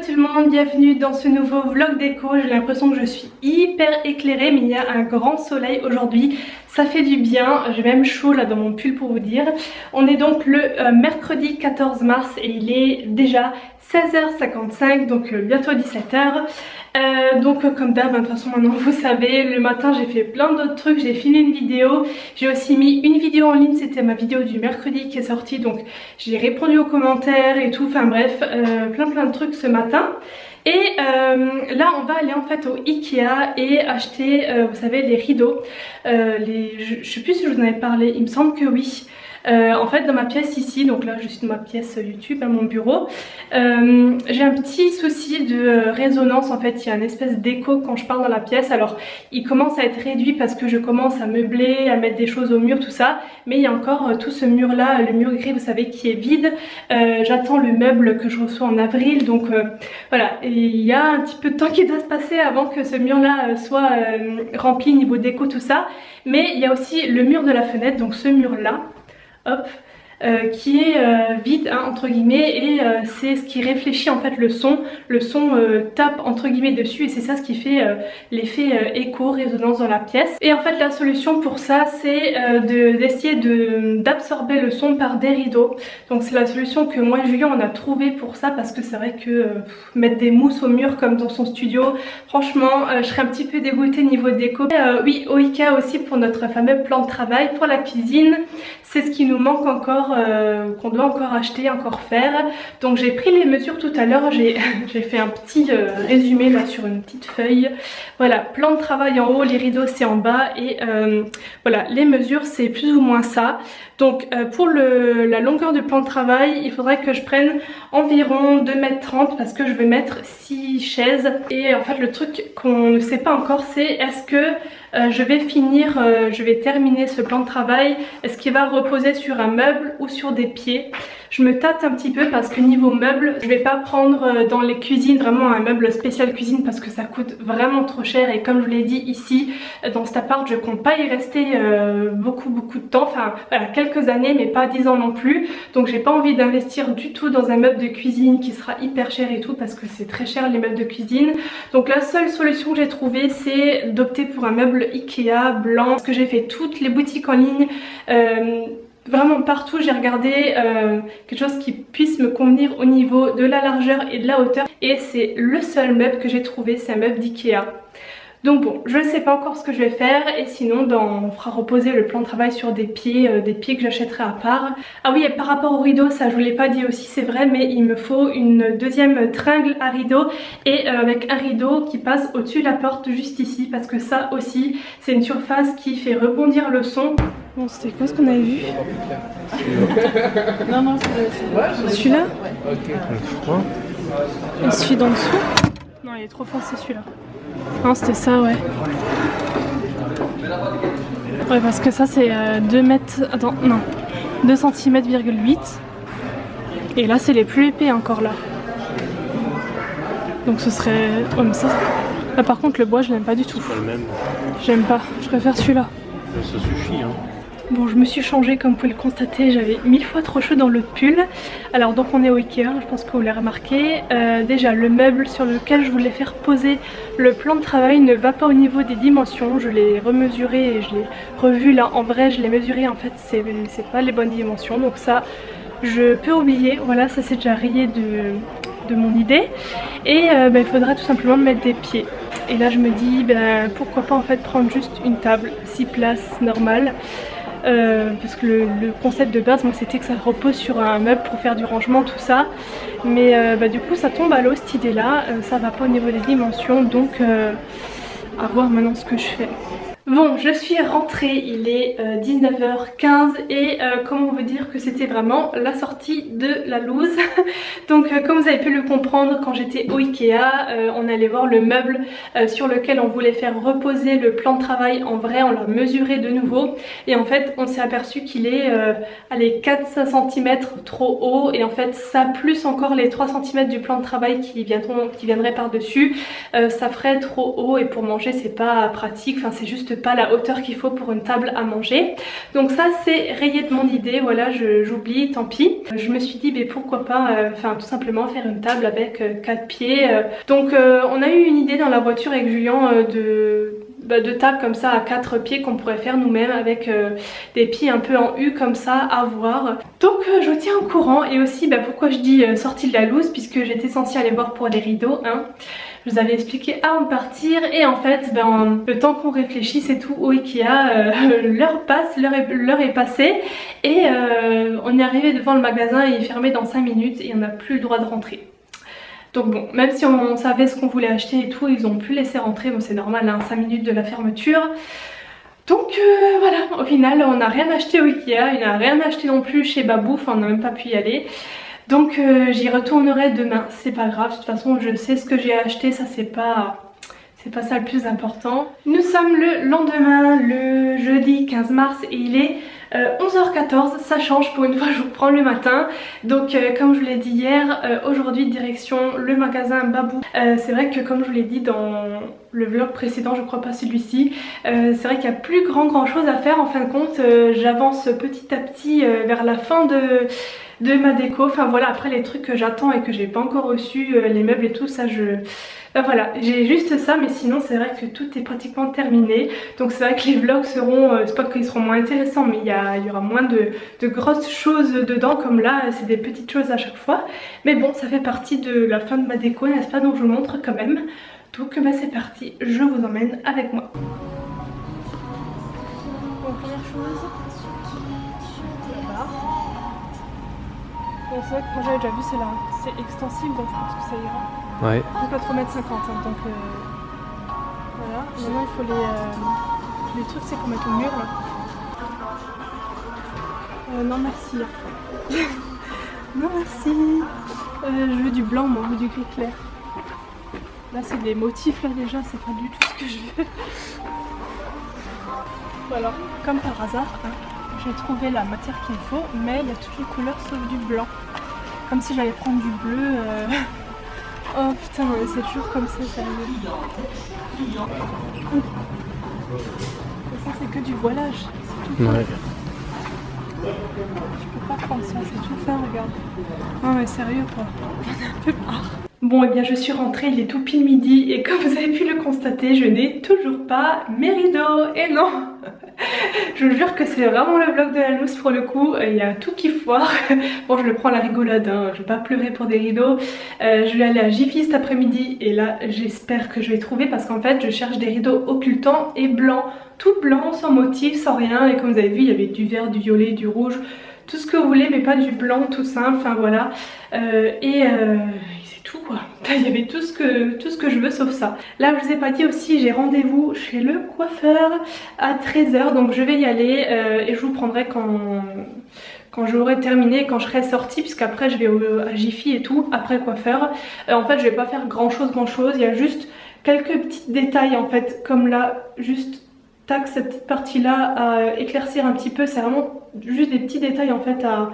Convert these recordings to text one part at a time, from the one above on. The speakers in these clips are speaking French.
tout le monde, bienvenue dans ce nouveau vlog déco. J'ai l'impression que je suis hyper éclairée mais il y a un grand soleil aujourd'hui, ça fait du bien, j'ai même chaud là dans mon pull pour vous dire. On est donc le mercredi 14 mars et il est déjà 16h55 donc bientôt 17h. Donc comme d'hab, de toute façon maintenant vous savez, le matin j'ai fait plein d'autres trucs, j'ai filmé une vidéo, j'ai aussi mis une vidéo en ligne, c'était ma vidéo du mercredi qui est sortie, donc j'ai répondu aux commentaires et tout, enfin bref, plein de trucs ce matin. Et là on va aller en fait au Ikea et acheter, vous savez, les rideaux, je sais plus si je vous en avais parlé, il me semble que oui. En fait dans ma pièce ici, donc là je suis dans ma pièce YouTube à mon bureau, j'ai un petit souci de résonance. En fait il y a une espèce d'écho quand je parle dans la pièce. Alors il commence à être réduit parce que je commence à meubler, à mettre des choses au mur, tout ça, mais il y a encore tout ce mur là, le mur gris vous savez qui est vide. J'attends le meuble que je reçois en avril, donc voilà, et il y a un petit peu de temps qui doit se passer avant que ce mur là soit rempli niveau déco tout ça. Mais il y a aussi le mur de la fenêtre, donc ce mur là, hop, qui est vide hein, entre guillemets, et c'est ce qui réfléchit en fait le son tape entre guillemets dessus et c'est ça ce qui fait l'effet écho, résonance dans la pièce. Et en fait la solution pour ça c'est d'essayer d'absorber le son par des rideaux. Donc c'est la solution que moi et Julien on a trouvé pour ça, parce que c'est vrai que mettre des mousses au mur comme dans son studio, franchement je serais un petit peu dégoûtée niveau déco. Oui, au Ikea aussi pour notre fameux plan de travail pour la cuisine, c'est ce qui nous manque encore, qu'on doit encore acheter, encore faire. Donc j'ai pris les mesures tout à l'heure, j'ai fait un petit résumé là sur une petite feuille. Voilà, plan de travail en haut, les rideaux c'est en bas, et voilà, les mesures c'est plus ou moins ça. Donc pour la longueur du plan de travail, il faudrait que je prenne environ 2,30 m parce que je vais mettre 6 chaises. Et en fait le truc qu'on ne sait pas encore c'est est-ce que je vais terminer ce plan de travail, est-ce qu'il va reposer sur un meuble ou sur des pieds. Je me tâte un petit peu parce que niveau meuble, je vais pas prendre dans les cuisines vraiment un meuble spécial cuisine parce que ça coûte vraiment trop cher, et comme je vous l'ai dit ici dans cet appart je compte pas y rester beaucoup de temps, enfin voilà, quelques années mais pas 10 ans non plus. Donc j'ai pas envie d'investir du tout dans un meuble de cuisine qui sera hyper cher et tout, parce que c'est très cher les meubles de cuisine. Donc la seule solution que j'ai trouvée c'est d'opter pour un meuble Ikea blanc, parce que j'ai fait toutes les boutiques en ligne, vraiment partout j'ai regardé quelque chose qui puisse me convenir au niveau de la largeur et de la hauteur, et c'est le seul meuble que j'ai trouvé, c'est un meuble d'Ikea. Donc bon, je ne sais pas encore ce que je vais faire, et sinon on fera reposer le plan de travail sur des pieds que j'achèterai à part. Ah oui, et par rapport au rideau, ça je vous l'ai pas dit aussi, c'est vrai, mais il me faut une deuxième tringle à rideau, et avec un rideau qui passe au-dessus de la porte juste ici, parce que ça aussi c'est une surface qui fait rebondir le son. Bon, c'était quoi ce qu'on avait vu? Non, c'est celui-là. Et celui d'en dessous? Non, il est trop foncé celui-là. Non, c'était ça, ouais. Ouais, parce que ça c'est 2 mètres... Attends, non. 2 cm,8. Et là c'est les plus épais encore là. Donc ce serait... Oh, mais ça... Là par contre le bois je l'aime pas du tout. C'est pas le même. J'aime pas, je préfère celui-là. Ça suffit hein. Bon, je me suis changée comme vous pouvez le constater, j'avais 1000 fois trop chaud dans le pull. Alors donc on est au Ikea, je pense que vous l'avez remarqué. Déjà le meuble sur lequel je voulais faire poser le plan de travail ne va pas au niveau des dimensions. Je l'ai remesuré et je l'ai revu là en vrai, je l'ai mesuré, en fait c'est pas les bonnes dimensions. Donc ça je peux oublier, voilà, ça c'est déjà rayé de mon idée. Et il faudra tout simplement mettre des pieds. Et là je me dis pourquoi pas en fait prendre juste une table 6 places normale. Parce que le concept de base moi c'était que ça repose sur un meuble pour faire du rangement tout ça, mais du coup ça tombe à l'eau cette idée là, ça va pas au niveau des dimensions, donc à voir maintenant ce que je fais. Bon, je suis rentrée, il est 19h15 et comment vous dire que c'était vraiment la sortie de la loose. Donc comme vous avez pu le comprendre, quand j'étais au Ikea, on allait voir le meuble sur lequel on voulait faire reposer le plan de travail en vrai, on l'a mesuré de nouveau et en fait on s'est aperçu qu'il est allez, 4-5 cm trop haut, et en fait ça plus encore les 3 cm du plan de travail qui viendraient par dessus, ça ferait trop haut et pour manger c'est pas pratique, enfin c'est juste juste pas la hauteur qu'il faut pour une table à manger. Donc ça c'est rayé de mon idée, voilà, j'oublie, tant pis. Je me suis dit mais pourquoi pas tout simplement faire une table avec 4 pieds. Donc on a eu une idée dans la voiture avec Julien de table comme ça à 4 pieds qu'on pourrait faire nous-mêmes avec des pieds un peu en U comme ça à voir. Donc je vous tiens au courant. Et aussi pourquoi je dis sortie de la loose, puisque j'étais censée aller voir pour les rideaux hein. Je vous avais expliqué avant de partir et en fait le temps qu'on réfléchisse et tout au Ikea, l'heure passe, l'heure est passée et on est arrivé devant le magasin et il est fermé dans 5 minutes et on n'a plus le droit de rentrer. Donc bon, même si on savait ce qu'on voulait acheter et tout, ils ont pu laisser rentrer, bon c'est normal hein, 5 minutes de la fermeture. Donc voilà, au final on n'a rien acheté au Ikea, il n'a rien acheté non plus chez Babou, enfin on n'a même pas pu y aller. Donc j'y retournerai demain, c'est pas grave, de toute façon je sais ce que j'ai acheté, ça c'est pas ça le plus important. Nous sommes le lendemain, le jeudi 15 mars et il est 11h14, ça change, pour une fois je vous reprends le matin. Donc comme je vous l'ai dit hier, aujourd'hui direction le magasin Babou. C'est vrai que comme je vous l'ai dit dans le vlog précédent, je crois pas celui-ci, c'est vrai qu'il y a plus grand chose à faire en fin de compte. J'avance petit à petit vers la fin de ma déco, enfin voilà, après les trucs que j'attends et que j'ai pas encore reçu, les meubles et tout ça, voilà, j'ai juste ça, mais sinon c'est vrai que tout est pratiquement terminé. Donc c'est vrai que les vlogs seront, c'est pas qu'ils seront moins intéressants, mais il y aura moins de grosses choses dedans, comme là c'est des petites choses à chaque fois. Mais bon, ça fait partie de la fin de ma déco, n'est-ce pas, donc je vous montre quand même. Donc c'est parti, je vous emmène avec moi. Bon, première chose, bon, c'est vrai que moi j'avais déjà vu, c'est extensible, donc je pense que ça ira. Ouais. Donc 4,50 m hein, donc voilà. Maintenant il faut les trucs, c'est qu'on mette au mur là. Non merci. Non merci. Je veux du blanc moi, je veux du gris clair. Là c'est des motifs là déjà, c'est pas du tout ce que je veux. Bon, alors comme par hasard, hein, j'ai trouvé la matière qu'il me faut, mais il y a toutes les couleurs sauf du blanc. Comme si j'allais prendre du bleu. Oh putain, c'est toujours comme ça, sérieux. Ça c'est que du voilage, c'est tout. Ouais. Je peux pas prendre ça, c'est tout fin, regarde. Non mais sérieux quoi, j'en ai un peu marre. Bon et bien je suis rentrée, il est tout pile midi et comme vous avez pu le constater, je n'ai toujours pas mes rideaux. Et non. Je vous jure que c'est vraiment le vlog de la loose pour le coup, il y a tout qui foire. Bon je le prends à la rigolade, hein. Je vais pas pleurer pour des rideaux. Je vais aller à Jiffy cet après-midi et là j'espère que je vais trouver parce qu'en fait je cherche des rideaux occultants et blancs. Tout blanc, sans motif, sans rien, et comme vous avez vu il y avait du vert, du violet, du rouge, tout ce que vous voulez mais pas du blanc tout simple, enfin voilà. C'est tout quoi, il y avait tout ce que je veux sauf ça. Là je vous ai pas dit aussi, j'ai rendez-vous chez le coiffeur à 13 h, donc je vais y aller et je vous prendrai quand j'aurai terminé, quand je serai sortie, puisqu'après je vais à Jiffy et tout, après coiffeur. En fait je vais pas faire grand chose, il y a juste quelques petits détails en fait, comme là, juste tac, cette petite partie là à éclaircir un petit peu, c'est vraiment juste des petits détails en fait à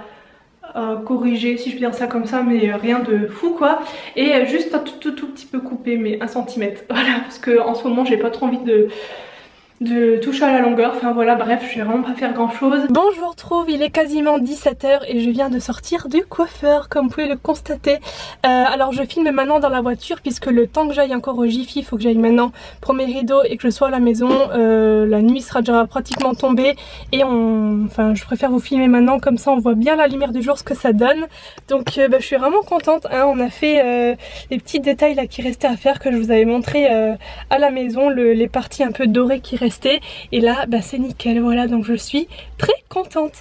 corriger, si je peux dire ça comme ça, mais rien de fou quoi. Et juste un tout petit peu coupé, mais 1 cm, voilà, parce que en ce moment j'ai pas trop envie de toucher à la longueur, enfin voilà, bref, je vais vraiment pas faire grand chose. Bon, je vous retrouve, il est quasiment 17 h et je viens de sortir du coiffeur, comme vous pouvez le constater. Alors je filme maintenant dans la voiture puisque le temps que j'aille encore au Jiffy, il faut que j'aille maintenant pour mes rideaux et que je sois à la maison. La nuit sera déjà pratiquement tombée et je préfère vous filmer maintenant, comme ça on voit bien la lumière du jour, ce que ça donne. Donc je suis vraiment contente, hein. On a fait les petits détails là qui restaient à faire, que je vous avais montré à la maison, les parties un peu dorées qui restaient. Et là c'est nickel, voilà, donc je suis très contente.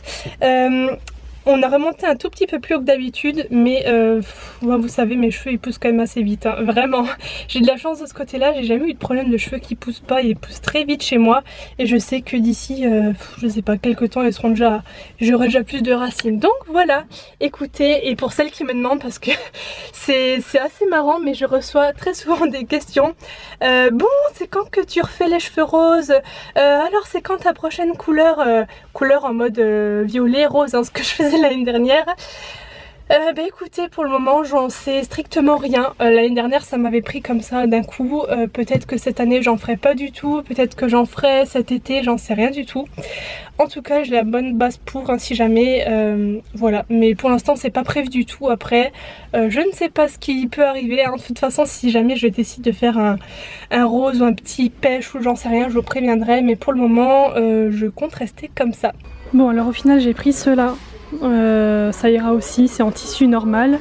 On a remonté un tout petit peu plus haut que d'habitude, mais vous savez, mes cheveux ils poussent quand même assez vite, hein, vraiment. J'ai de la chance de ce côté là, j'ai jamais eu de problème de cheveux qui poussent pas, ils poussent très vite chez moi. Et je sais que d'ici, je sais pas, quelques temps, j'aurai déjà plus de racines. Donc voilà, écoutez, et pour celles qui me demandent, parce que c'est assez marrant, mais je reçois très souvent des questions. Bon, c'est quand que tu refais les cheveux roses? Alors c'est quand ta prochaine couleur? Couleur en mode violet, rose, hein, ce que je faisais l'année dernière. Bah écoutez, pour le moment j'en sais strictement rien. L'année dernière ça m'avait pris comme ça d'un coup. Peut-être que cette année j'en ferai pas du tout, peut-être que j'en ferai cet été, j'en sais rien du tout. En tout cas j'ai la bonne base pour hein, si jamais, voilà. Mais pour l'instant c'est pas prévu du tout. Après je ne sais pas ce qui peut arriver hein. De toute façon si jamais je décide de faire un rose ou un petit pêche ou j'en sais rien, je vous préviendrai. Mais pour le moment je compte rester comme ça. Bon alors au final j'ai pris ceux-là. Ça ira aussi, c'est en tissu normal.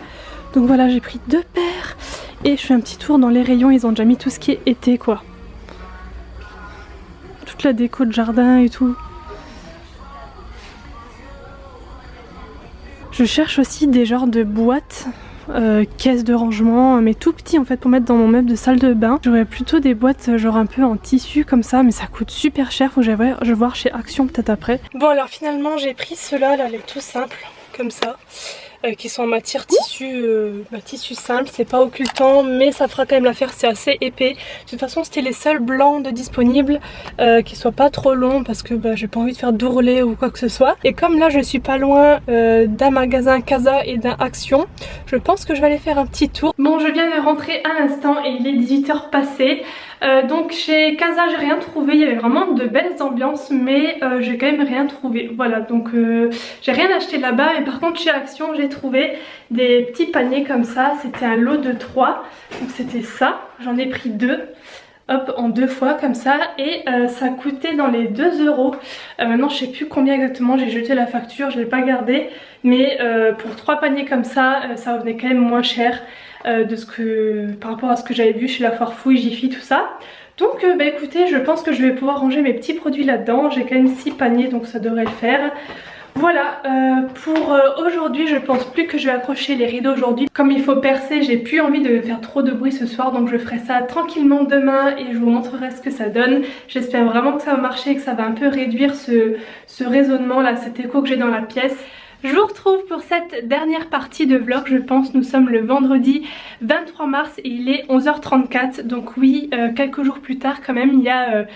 Donc voilà, j'ai pris 2 paires et je fais un petit tour dans les rayons. Ils ont déjà mis tout ce qui est été quoi. Toute la déco de jardin et tout. Je cherche aussi des genres de boîtes, caisses de rangement, mais tout petits en fait pour mettre dans mon meuble de salle de bain. J'aurais plutôt des boîtes genre un peu en tissu comme ça, mais ça coûte super cher. Faut que je vais voir chez Action peut-être après. Bon alors finalement j'ai pris ceux-là, là, les tout simples comme ça. Qui sont en matière tissu, tissu simple, c'est pas occultant mais ça fera quand même l'affaire, c'est assez épais. De toute façon c'était les seuls blancs de disponibles, qui soient pas trop longs parce que j'ai pas envie de faire d'ourlet ou quoi que ce soit. Et comme là je suis pas loin d'un magasin Casa et d'un Action, je pense que je vais aller faire un petit tour. Bon je viens de rentrer à l'instant et il est 18h passé. Donc chez Casa j'ai rien trouvé, il y avait vraiment de belles ambiances mais j'ai quand même rien trouvé. Voilà donc j'ai rien acheté là-bas, mais par contre chez Action j'ai trouvé des petits paniers comme ça. C'était un lot de 3, donc c'était ça, j'en ai pris 2. Hop, en 2 fois comme ça et ça coûtait dans les 2 €. Maintenant je sais plus combien exactement, j'ai jeté la facture, je l'ai pas gardée, mais pour 3 paniers comme ça, ça revenait quand même moins cher par rapport à ce que j'avais vu chez la Foire Fouille, Jiffy, tout ça. Donc écoutez, je pense que je vais pouvoir ranger mes petits produits là-dedans. J'ai quand même 6 paniers donc ça devrait le faire. Voilà, pour aujourd'hui je pense plus que je vais accrocher les rideaux aujourd'hui. Comme il faut percer, j'ai plus envie de faire trop de bruit ce soir, donc je ferai ça tranquillement demain et je vous montrerai ce que ça donne. J'espère vraiment que ça va marcher et que ça va un peu réduire ce résonnement là, cet écho que j'ai dans la pièce. Je vous retrouve pour cette dernière partie de vlog, je pense. Nous sommes le vendredi 23 mars et il est 11h34. Donc oui, quelques jours plus tard quand même, il y a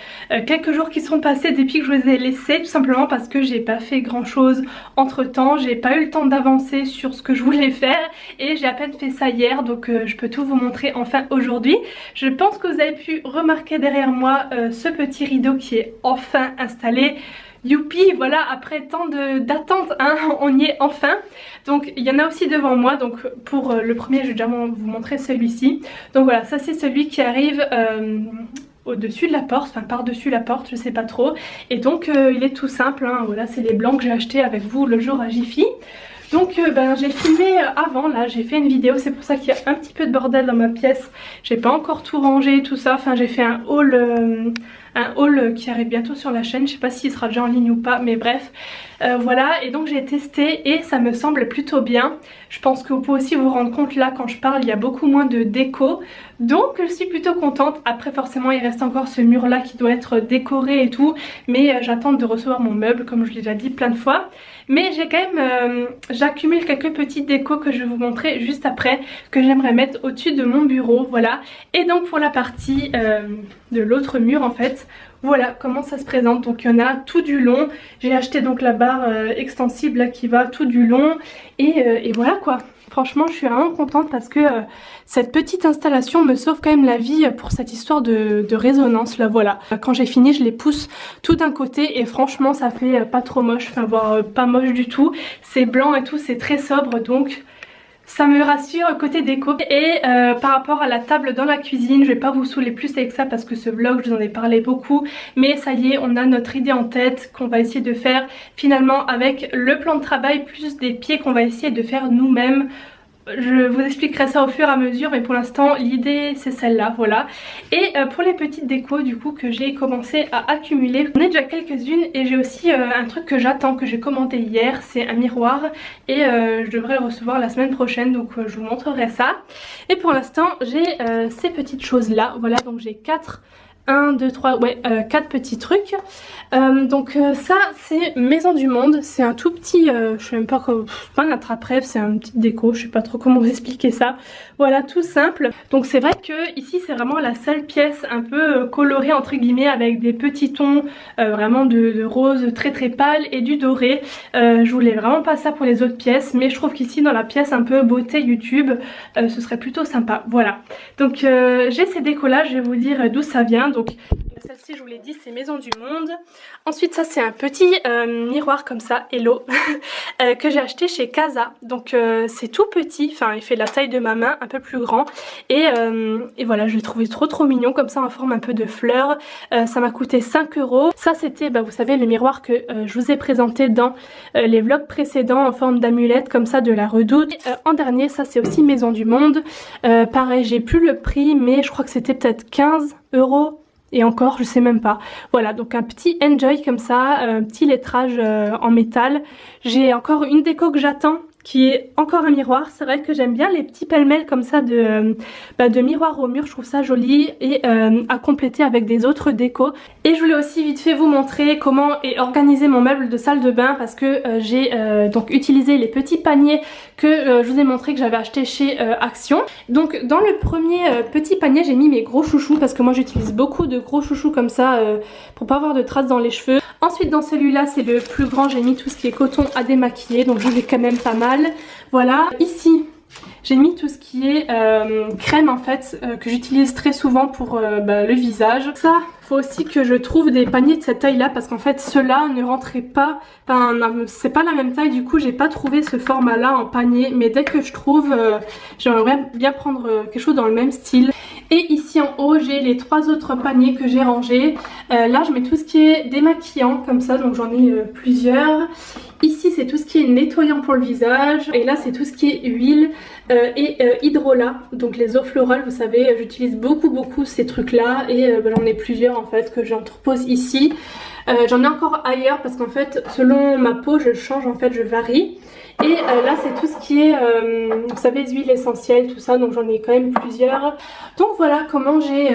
quelques jours qui sont passés depuis que je vous ai laissé. Tout simplement parce que j'ai pas fait grand chose entre temps. J'ai pas eu le temps d'avancer sur ce que je voulais faire et j'ai à peine fait ça hier. Donc je peux tout vous montrer enfin aujourd'hui. Je pense que vous avez pu remarquer derrière moi ce petit rideau qui est enfin installé. Youpi, voilà, après tant d'attente, hein, on y est enfin. Donc il y en a aussi devant moi, donc pour le premier je vais déjà vous montrer celui-ci. Donc voilà, ça c'est celui qui arrive au-dessus de la porte, enfin par-dessus la porte, je sais pas trop. Et donc il est tout simple, hein, voilà, c'est les blancs que j'ai achetés avec vous le jour à Jiffy. Donc j'ai filmé avant, là j'ai fait une vidéo, c'est pour ça qu'il y a un petit peu de bordel dans ma pièce. J'ai pas encore tout rangé, tout ça, enfin j'ai fait un haul qui arrive bientôt sur la chaîne. Je sais pas s'il sera déjà en ligne ou pas, mais bref. Voilà, et donc j'ai testé et ça me semble plutôt bien. Je pense que vous pouvez aussi vous rendre compte là quand je parle, il y a beaucoup moins de déco. Donc je suis plutôt contente. Après forcément il reste encore ce mur là qui doit être décoré et tout. Mais j'attends de recevoir mon meuble comme je l'ai déjà dit plein de fois. Mais j'ai quand même, j'accumule quelques petites décos que je vais vous montrer juste après, que j'aimerais mettre au-dessus de mon bureau, voilà. Et donc pour la partie de l'autre mur en fait, voilà comment ça se présente. Donc il y en a tout du long. J'ai acheté donc la barre extensible là qui va tout du long et voilà quoi. Franchement je suis vraiment contente parce que cette petite installation me sauve quand même la vie pour cette histoire de résonance là, voilà. Quand j'ai fini je les pousse tout d'un côté et franchement ça fait pas trop moche, enfin voire pas moche du tout. C'est blanc et tout, c'est très sobre donc ça me rassure côté déco. Et par rapport à la table dans la cuisine, je vais pas vous saouler plus avec ça parce que ce vlog je vous en ai parlé beaucoup. Mais ça y est, on a notre idée en tête qu'on va essayer de faire finalement avec le plan de travail plus des pieds qu'on va essayer de faire nous-mêmes. Je vous expliquerai ça au fur et à mesure, mais pour l'instant l'idée c'est celle-là, voilà. Et pour les petites décos du coup que j'ai commencé à accumuler, j'en ai déjà quelques-unes et j'ai aussi un truc que j'attends, que j'ai commandé hier, c'est un miroir et je devrais le recevoir la semaine prochaine, donc je vous montrerai ça. Et pour l'instant j'ai ces petites choses là, voilà, donc j'ai 4 1, 2, 3, ouais, 4 petits trucs. Donc ça c'est Maison du Monde, c'est un tout petit, je sais même pas comment, pas un attrape-rêve, c'est un petit déco, je sais pas trop comment vous expliquer ça. Voilà, tout simple. Donc c'est vrai que ici c'est vraiment la seule pièce un peu colorée entre guillemets avec des petits tons vraiment de rose très très pâle et du doré. Je voulais vraiment pas ça pour les autres pièces, mais je trouve qu'ici dans la pièce un peu beauté YouTube, ce serait plutôt sympa. Voilà. Donc j'ai ces décos là, je vais vous dire d'où ça vient. Donc celle-ci je vous l'ai dit c'est Maison du Monde. Ensuite ça c'est un petit miroir comme ça, Hello, que j'ai acheté chez Casa. Donc c'est tout petit, enfin il fait la taille de ma main, un peu plus grand. Et voilà, je l'ai trouvé trop mignon comme ça en forme un peu de fleur. Ça m'a coûté 5 €. Ça c'était, vous savez, le miroir que je vous ai présenté dans les vlogs précédents en forme d'amulette comme ça de la Redoute. Et, en dernier, ça c'est aussi Maison du Monde. Pareil, j'ai plus le prix mais je crois que c'était peut-être 15 €. Et encore, je sais même pas. Voilà, donc un petit enjoy comme ça, un petit lettrage en métal. J'ai encore une déco que j'attends, qui est encore un miroir. C'est vrai que j'aime bien les petits pêle-mêle comme ça de miroirs au mur, je trouve ça joli et à compléter avec des autres décos. Et je voulais aussi vite fait vous montrer comment est organisé mon meuble de salle de bain parce que j'ai donc utilisé les petits paniers que je vous ai montré que j'avais acheté chez Action. Donc dans le premier petit panier j'ai mis mes gros chouchous parce que moi j'utilise beaucoup de gros chouchous comme ça pour pas avoir de traces dans les cheveux. Ensuite dans celui-là c'est le plus grand, j'ai mis tout ce qui est coton à démaquiller, donc j'en ai quand même pas mal. Voilà, ici j'ai mis tout ce qui est crème en fait que j'utilise très souvent pour le visage. Ça, faut aussi que je trouve des paniers de cette taille là parce qu'en fait ceux-là ne rentraient pas, enfin c'est pas la même taille, du coup j'ai pas trouvé ce format là en panier, mais dès que je trouve j'aimerais bien prendre quelque chose dans le même style. Et ici en haut j'ai les 3 autres paniers que j'ai rangés. Là je mets tout ce qui est démaquillant comme ça, donc j'en ai plusieurs. Ici c'est tout ce qui est nettoyant pour le visage et là c'est tout ce qui est huile et hydrolat, donc les eaux florales, vous savez j'utilise beaucoup ces trucs là et j'en ai plusieurs en fait que j'entrepose ici. J'en ai encore ailleurs parce qu'en fait selon ma peau je change, en fait je varie. Et là c'est tout ce qui est, vous savez, huiles essentielles, tout ça, donc j'en ai quand même plusieurs. Donc voilà comment j'ai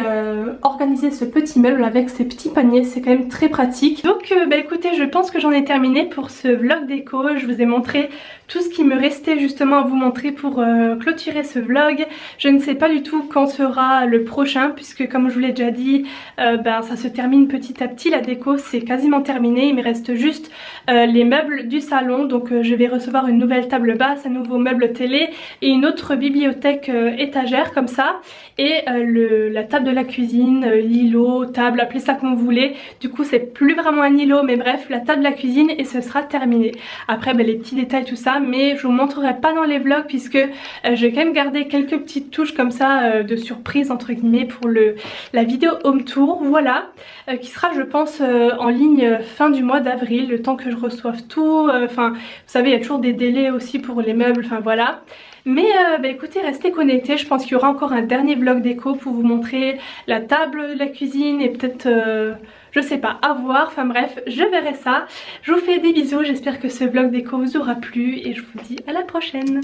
organisé ce petit meuble avec ces petits paniers, c'est quand même très pratique. Donc écoutez, je pense que j'en ai terminé pour ce vlog déco. Je vous ai montré tout ce qui me restait justement à vous montrer pour clôturer ce vlog. Je ne sais pas du tout quand sera le prochain puisque comme je vous l'ai déjà dit, ça se termine petit à petit, la déco c'est quasiment terminé. Il me reste juste les meubles du salon, donc je vais recevoir une nouvelle table basse, un nouveau meuble télé et une autre bibliothèque étagère comme ça, et la table de la cuisine, l'îlot, table, appelez ça comme vous voulez. Du coup c'est plus vraiment un îlot mais bref, la table de la cuisine, et ce sera terminé. Après les petits détails tout ça, mais je vous montrerai pas dans les vlogs puisque je vais quand même garder quelques petites touches comme ça de surprise entre guillemets pour la vidéo home tour. Voilà, qui sera je pense en ligne fin du mois d'avril, le temps que je reçoive tout. Enfin vous savez il y a toujours des délais aussi pour les meubles, enfin voilà. Mais écoutez, restez connectés, je pense qu'il y aura encore un dernier vlog déco pour vous montrer la table de la cuisine et peut-être je sais pas, à voir, enfin bref, je verrai ça. Je vous fais des bisous, j'espère que ce vlog déco vous aura plu et je vous dis à la prochaine.